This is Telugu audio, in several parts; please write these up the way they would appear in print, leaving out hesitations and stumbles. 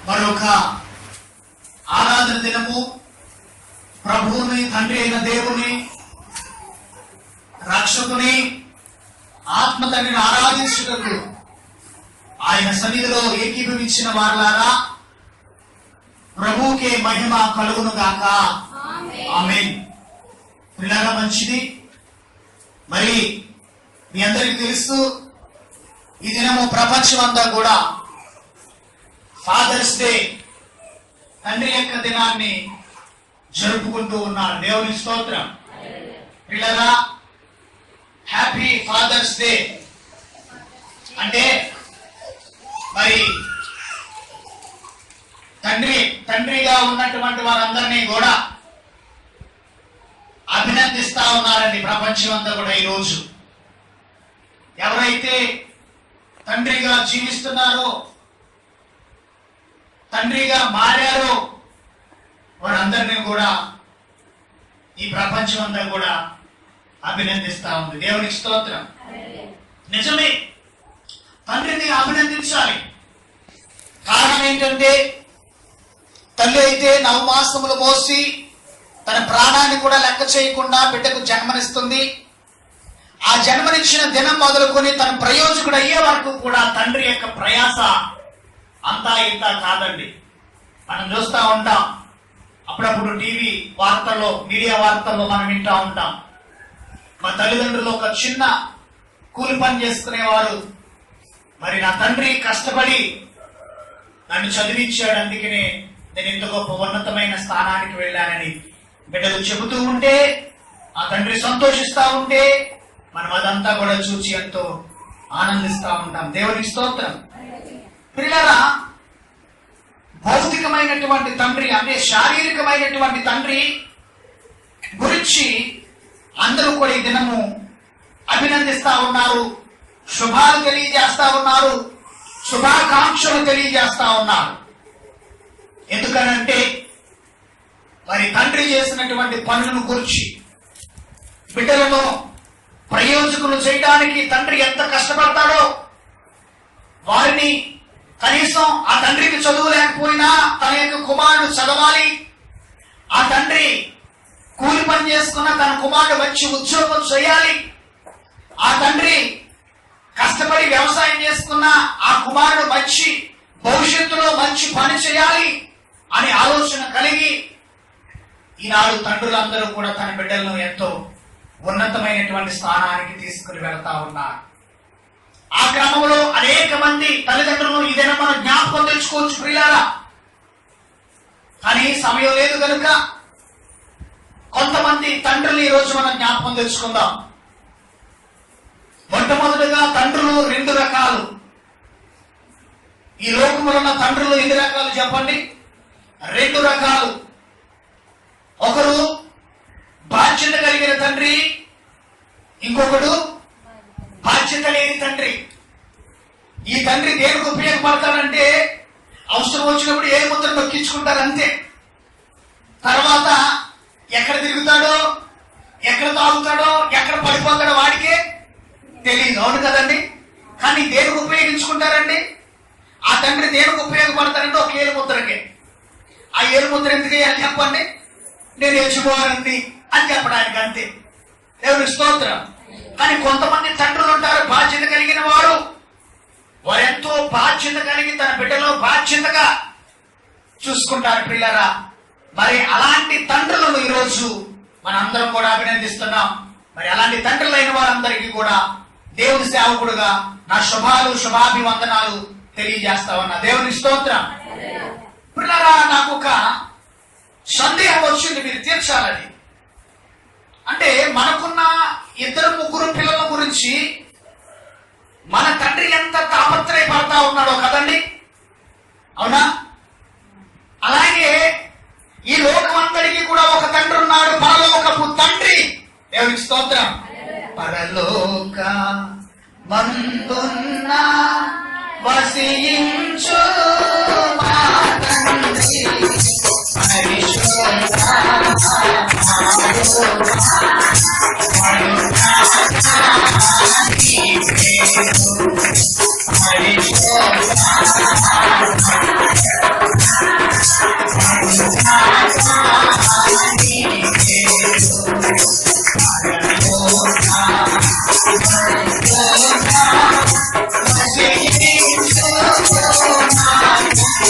మరొక ఆరాధన దినము ప్రభువుని, తండ్రి అయిన దేవుని, రక్షకుని, ఆత్మ తండ్రిని ఆరాధించుటకు ఆయన సన్నిధిలో ఏకీభవించిన వారులారా, ప్రభువుకే మహిమ కలుగును గాక. ఆమేన్. పిల్లల మంచిది. మరి మీ అందరికీ తెలుసు, ఈ దినము ప్రపంచమంతా కూడా ఫాదర్స్ డే, తండ్రి యొక్క దినాన్ని జరుపుకుంటూ ఉన్నారు. దేవుని స్తోత్రం. పిల్లరా, హ్యాపీ ఫాదర్స్ డే. అంటే మరి తండ్రిగా ఉన్నటువంటి వారందరినీ కూడా అభినందిస్తా ఉన్నారండి ప్రపంచం అంతా కూడా. ఈరోజు ఎవరైతే తండ్రిగా జీవిస్తున్నారో, తండ్రిగా మారారో, వారందరినీ కూడా ఈ ప్రపంచం అంతా కూడా అభినందిస్తా ఉంది. దేవునికి స్తోత్రం. నిజమే, తండ్రిని అభినందించాలి. కారణం ఏంటంటే, తల్లి అయితే నవమాసములు మోసి తన ప్రాణాన్ని కూడా లెక్క చేయకుండా బిడ్డకు జన్మనిస్తుంది. ఆ జన్మనిచ్చిన దినం మొదలుకొని తన ప్రయోజకుడు అయ్యే వరకు కూడా తండ్రి యొక్క ప్రయాస అంతా ఇంత కాదండి. మనం చూస్తూ ఉంటాం, అప్పుడప్పుడు టీవీ వార్తల్లో, మీడియా వార్తల్లో మనం వింటూ ఉంటాం. మా తల్లిదండ్రులు ఒక చిన్న కూలి పని చేసుకునేవారు. మరి నా తండ్రి కష్టపడి నన్ను చదివించాడు, అందుకనే నేను ఇంత గొప్ప ఉన్నతమైన స్థానానికి వెళ్ళానని బిడ్డలు చెబుతూ ఉంటే, ఆ తండ్రి సంతోషిస్తా ఉంటే మనం అదంతా కూడా చూసి ఎంతో ఆనందిస్తూ ఉంటాం. దేవునికి స్తోత్రం. పిల్లరా, భౌతికమైనటువంటి తండ్రి అంటే శారీరకమైనటువంటి తండ్రి గురించి అందరూ కూడా ఈ దినము అభినందిస్తా ఉన్నారు, శుభాలు తెలియజేస్తా ఉన్నారు, శుభాకాంక్షలు తెలియజేస్తా ఉన్నారు. ఎందుకనంటే మరి తండ్రి చేసినటువంటి పనులను గురించి, బిడ్డలను ప్రయోజకులు చేయడానికి తండ్రి ఎంత కష్టపడతాడో, వారిని కనీసం ఆ తండ్రికి చదువు లేకపోయినా తన యొక్క కుమారుడు చదవాలి, ఆ తండ్రి కూలి పని చేసుకున్న తన కుమారుడు మంచి ఉద్యోగం చేయాలి, ఆ తండ్రి కష్టపడి వ్యవసాయం చేసుకున్న ఆ కుమారుడు మంచి భవిష్యత్తులో మంచి పని చేయాలి అనే ఆలోచన కలిగి ఈనాడు తండ్రులందరూ కూడా తన బిడ్డలను ఎంతో ఉన్నతమైనటువంటి స్థానానికి తీసుకుని వెళ్తా ఉన్నారు. ఆ క్రమంలో అనేక మంది తల్లిదండ్రులను ఇదేనా మనం జ్ఞాపకం తెచ్చుకోవచ్చు ప్రియులారా. కానీ సమయం లేదు కనుక కొంతమంది తండ్రులు ఈ రోజు మనం జ్ఞాపకం తెచ్చుకుందాం. మొట్టమొదటిగా తండ్రులు రెండు రకాలు. ఈ లోకంలో ఉన్న తండ్రులు ఎన్ని రకాలు చెప్పండి? రెండు రకాలు. ఒకరు బాధ్యత కలిగిన తండ్రి, ఇంకొకడు బాధ్యత లేని తండ్రి. ఈ తండ్రి దేనికి ఉపయోగపడతాడంటే అవసరం వచ్చినప్పుడు ఏ ముద్ర నొక్కించుకుంటారు అంతే. తర్వాత ఎక్కడ తిరుగుతాడో, ఎక్కడ తాగుతాడో, ఎక్కడ పడిపోతాడో వాడికే తెలియదు. అవును కదండి? కానీ దేనికి ఉపయోగించుకుంటారండి? ఆ తండ్రి దేనికి ఉపయోగపడతారంటే ఒక ఏలు ముద్రకే. ఆ ఏలు ముద్ర ఎందుకు అని చెప్పండి? నేను యజమానుని అని చెప్పడానికి అంతే. దేవుని స్తోత్రం. కానీ కొంతమంది తండ్రులు ఉంటారు బాధ్యత కలిగిన వారు. వారెంతో బాధ్యత కలిగి తన బిడ్డలో బాధ్యతగా చూసుకుంటారు పిల్లరా. మరి అలాంటి తండ్రులను ఈరోజు మనందరం కూడా అభినందిస్తున్నాం. మరి అలాంటి తండ్రులైన వారందరికీ కూడా దేవుని సేవకుడుగా నా శుభాభివందనాలు తెలియజేస్తా ఉన్నా. దేవుని స్తోత్రం. పిల్లరా, నాకు ఒక సందేహం వచ్చింది, మీరు తీర్చాలని. అంటే మనకున్న ఇద్దరు ముగ్గురు పిల్లల గురించి మన తండ్రి ఎంత తాపత్రయపడతా ఉన్నాడో కదండి, అవునా? అలాగే ఈ లోకం అందరికీ కూడా ఒక తండ్రి ఉన్నాడు, పరలోకపు తండ్రి. దేవునికి స్తోత్రం. పరలోక మందున్న వసించు మా తండ్రి పరిశుద్ధ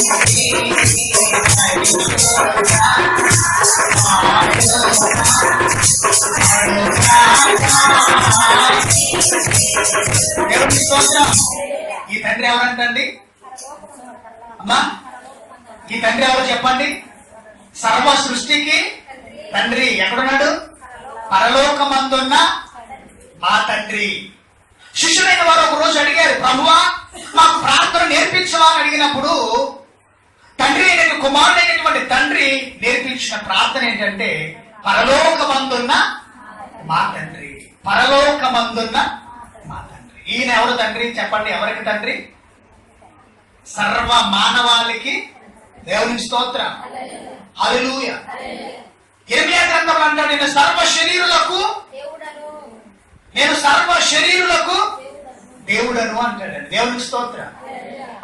దేవుని స్తోత్రం. ఈ తండ్రి ఎవరంటండి అమ్మా? ఈ తండ్రి ఎవరు చెప్పండి? సర్వ సృష్టికి తండ్రి. ఎక్కడున్నాడు? పరలోకమందున్న మా తండ్రి. శిష్యులైన వారు ఒక రోజు అడిగారు, ప్రభువా మాకు ప్రార్థన నేర్పించవా అని అడిగినప్పుడు తండ్రి అయిన కుమారుడైనటువంటి తండ్రి నేర్పించిన ప్రార్థన ఏంటంటే పరలోకమందున్న మా తండ్రి. పరలోకమందున్న మా తండ్రి. ఈయన ఎవరు తండ్రి చెప్పండి? ఎవరికి తండ్రి? సర్వ మానవాళికి. దేవునికి స్తోత్రం. హల్లెలూయా. యిర్మీయా గ్రంథంలో అంటాడు, నేను సర్వ శరీరులకు దేవుడను అంటాడు. దేవునికి స్తోత్రం.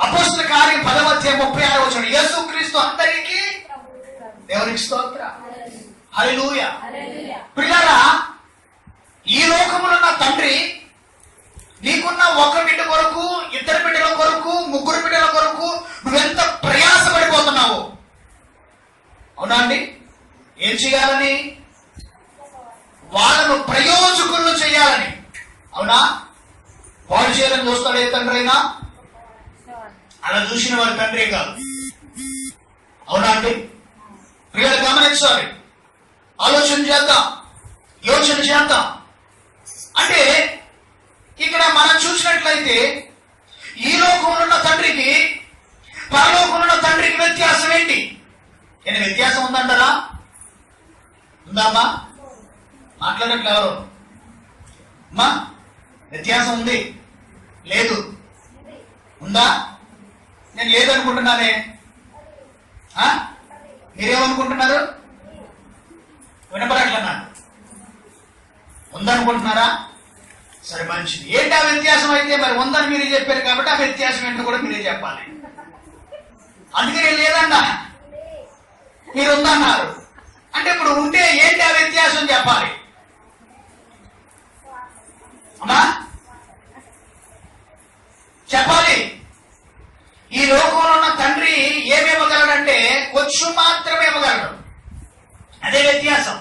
అపోస్తల కార్యం 10:36 యేసుక్రీస్తు అందరికీ. దేవునికి స్తోత్రం. హల్లెలూయా. పిల్లరా, ఈ లోకములో ఉన్న తండ్రి నీకున్న ఒక బిడ్డ కొరకు, ఇద్దరు బిడ్డల కొరకు, ముగ్గురు బిడ్డల కొరకు నువ్వెంత ప్రయాసపడిపోతున్నావు. అవునా అండి? ఏం చేయాలని? వాళ్ళను ప్రయోజకులను చేయాలని. అవునా? వాడు చేయాలని చూస్తాడు ఏ తండ్రి అయినా. అలా చూసిన వాడి తండ్రి కాదు. అవునా అండి? పిల్లలు గమనించాలి. ఆలోచన చేద్దాం, యోచన చేద్దాం. అంటే ఇక్కడ మనం చూసినట్లయితే ఈ లోకంలో ఉన్న తండ్రికి పరలోకంలో ఉన్న తండ్రికి వ్యత్యాసం ఏంటి? ఏమైనా వ్యత్యాసం ఉందంటారా? ఉందామా? మాట్లాడట్లే ఎవరు? అమ్మా, వ్యత్యాసం ఉంది? లేదు. ఉందా? నేను లేదనుకుంటున్నానే. మీరేమనుకుంటున్నారు? వినపడట్లన్నా? ఉందనుకుంటున్నారా? సరే, మంచిది. ఏంటి ఆ వ్యత్యాసం? అయితే మరి ఉందని మీరే చెప్పారు కాబట్టి ఆ వ్యత్యాసం ఏంటో కూడా మీరే చెప్పాలి. అందుకే నేను లేదన్నా, మీరు ఉందన్నారు. అంటే ఇప్పుడు ఉంటే ఏంటి ఆ వ్యత్యాసం చెప్పాలి. అమ్మా చెప్పాలి. ఈ లోకంలో ఉన్న తండ్రి ఏమివ్వగలడంటే కొంచెం మాత్రమే ఇవ్వగలడు. అదే వ్యత్యాసం.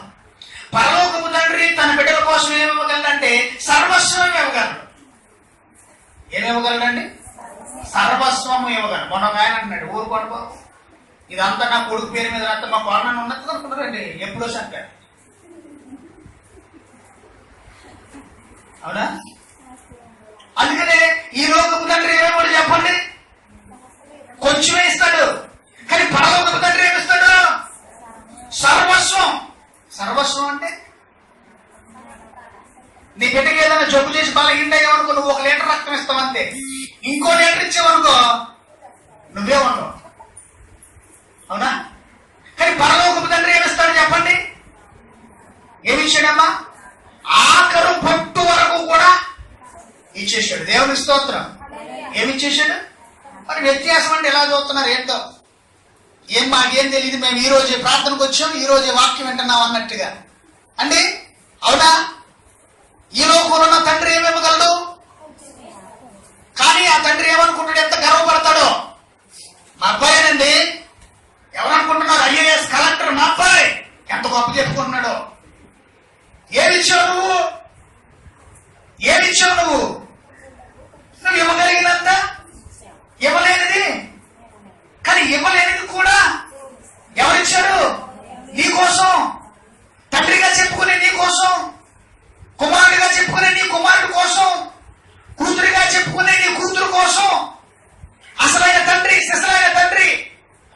పరలోకపు తండ్రి తన బిడ్డల కోసం ఏమివ్వగలడంటే సర్వస్వం ఇవ్వగలడు. ఏమివ్వగలడండి? సర్వస్వం ఇవ్వగలడు. మొన్న ఆయన అంటున్నాడు, ఊరు కొనుకో, ఇదంతా నా కొడుకు పేరు మీద అంతా మా కోణాన్ని ఉన్నది అనుకున్నారండి. ఎప్పుడో చెప్పారు. అవునా? అందుకనే ఈ లోకపు తండ్రి ఏమేమో చెప్పండి, కొంచెమే ఇస్తాడు. కానీ పరలోకపు తండ్రి ఏమిస్తాడు? సర్వస్వం. సర్వస్వం అంటే నీ బిడ్డకి ఏదైనా జబ్బు చేసి బలహీనమనుకో, నువ్వు 1 లీటర్ రక్తం ఇస్తావంతే. ఇంకో లీటర్ ఇచ్చావనుకో నువ్వే ఉండవు. అవునా? కానీ పరలోకపు తండ్రి ఏమిస్తాడు చెప్పండి? ఏమిచ్చాడమ్మా? ఆఖరు పొట్టు వరకు కూడా ఇచ్చేసాడు. దేవుని స్తోత్రం. ఏమిచ్చేసాడు? మరి వ్యత్యాసం అంటే ఎలా చూస్తున్నారు? ఏంటో మాకేం తెలియదు, మేము ఈ రోజే ప్రార్థనకు వచ్చాం, ఈ రోజే వాక్యం వింటున్నాం అన్నట్టుగా అండి. అవునా? ఈ లోకంలో ఉన్న తండ్రి ఏమివ్వగలడు? కానీ ఆ తండ్రి ఏమనుకుంటాడు? ఎంత గర్వపడతాడో. మా అబ్బాయినండి, ఎవరనుకుంటున్నారు? IAS కలెక్టర్ మా అబ్బాయి, ఎంత గొప్ప చెప్పుకుంటున్నాడో. ఏమిచ్చావు నువ్వు? ఏమిచ్చావు నువ్వు? నువ్వు ఇవ్వగలిగినంత ఇవ్వలేనిది. కానీ ఇవ్వలేనిది కూడా ఎవరిచ్చాడు? నీ కోసం. తండ్రిగా చెప్పుకునే నీ కోసం, కుమారుడిగా చెప్పుకునే నీ కుమారుడు కోసం, కూతురిగా చెప్పుకునే నీ కూతురు కోసం. అసలైన తండ్రి, సిసలైన తండ్రి,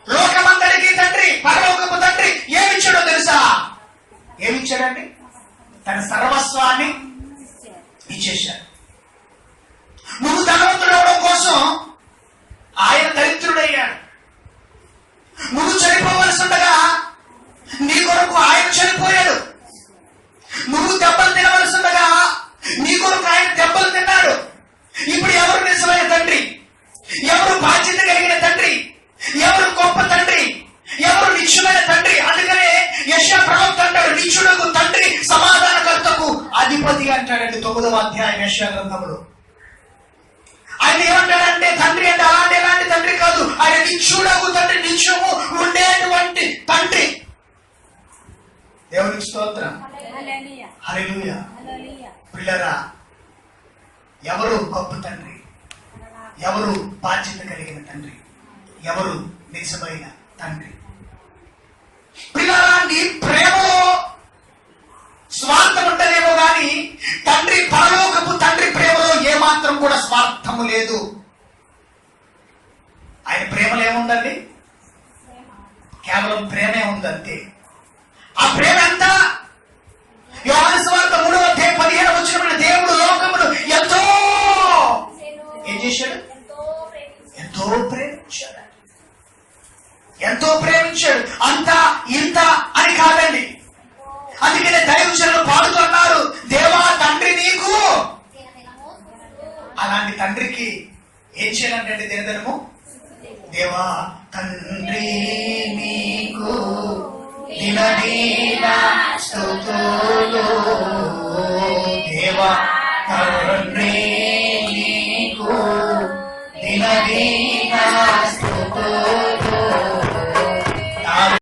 లోకమందరికీ తండ్రి, పరలోకపు తండ్రి ఏమిచ్చాడో తెలుసా? ఏమిచ్చాడండి? తన సర్వస్వాన్ని ఇచ్చేశాడు. నువ్వు ధనవంతుడు అవడం కోసం ఆయన దరిద్రుడయ్యాడు. నువ్వు చనిపోవలసి ఉండగా నీ కొరకు ఆయన చనిపోయాడు. నువ్వు దెబ్బలు తినవలసి ఉండగా నీ కొరకు ఆయన దెబ్బలు తిన్నాడు. ఇప్పుడు ఎవరు నిజమైన తండ్రి? ఎవరు బాధ్యత కలిగిన తండ్రి? ఎవరు గొప్ప తండ్రి? ఎవరు నిత్యుడైన తండ్రి? అందుకనే యెషయా ప్రవక్త అంటాడు, నిత్యుడకు తండ్రి, సమాధానకర్తకు అధిపతి అంటాడండి 9వ అధ్యాయం యెషయా గ్రంథంలో. ఆయన ఏమంటాడంటే తండ్రి అంటే అలాంటి తండ్రి కాదు, ఆయన నిత్యుడకు దేవునికి స్తోత్రం. హల్లెలూయా. పిల్లరా, ఎవరు గొప్ప తండ్రి? ఎవరు బాధ్యత కలిగిన తండ్రి? ఎవరు నిజమైన తండ్రి? పిల్లరా, నీ ప్రేమలో స్వార్థం ఉంటదేమో గాని తండ్రి, పరలోకపు తండ్రి ప్రేమలో ఏమాత్రం కూడా స్వార్థము లేదు. ఆయన ప్రేమలో ఏముందండి? కేవలం ప్రేమే ఉందంతే. ఆ ప్రేమ ఎంత? యోహాను సువార్త 3:15 దేవుడు లోకమును ఎంతో ఏం చేశాడు? ఎంతో ప్రేమించాడు. ఎంతో ప్రేమించాడు. అంత ఇంత అని కాదండి. అందుకనే దైవజనులు పాడుతున్నారు, దేవా తండ్రి నీకు. అలాంటి తండ్రికి ఏం చేయాలంటే దినదినము, దేవా తండ్రి నీకు దినదిన స్తుతులు, దేవా తండ్రి నీకు దినదిన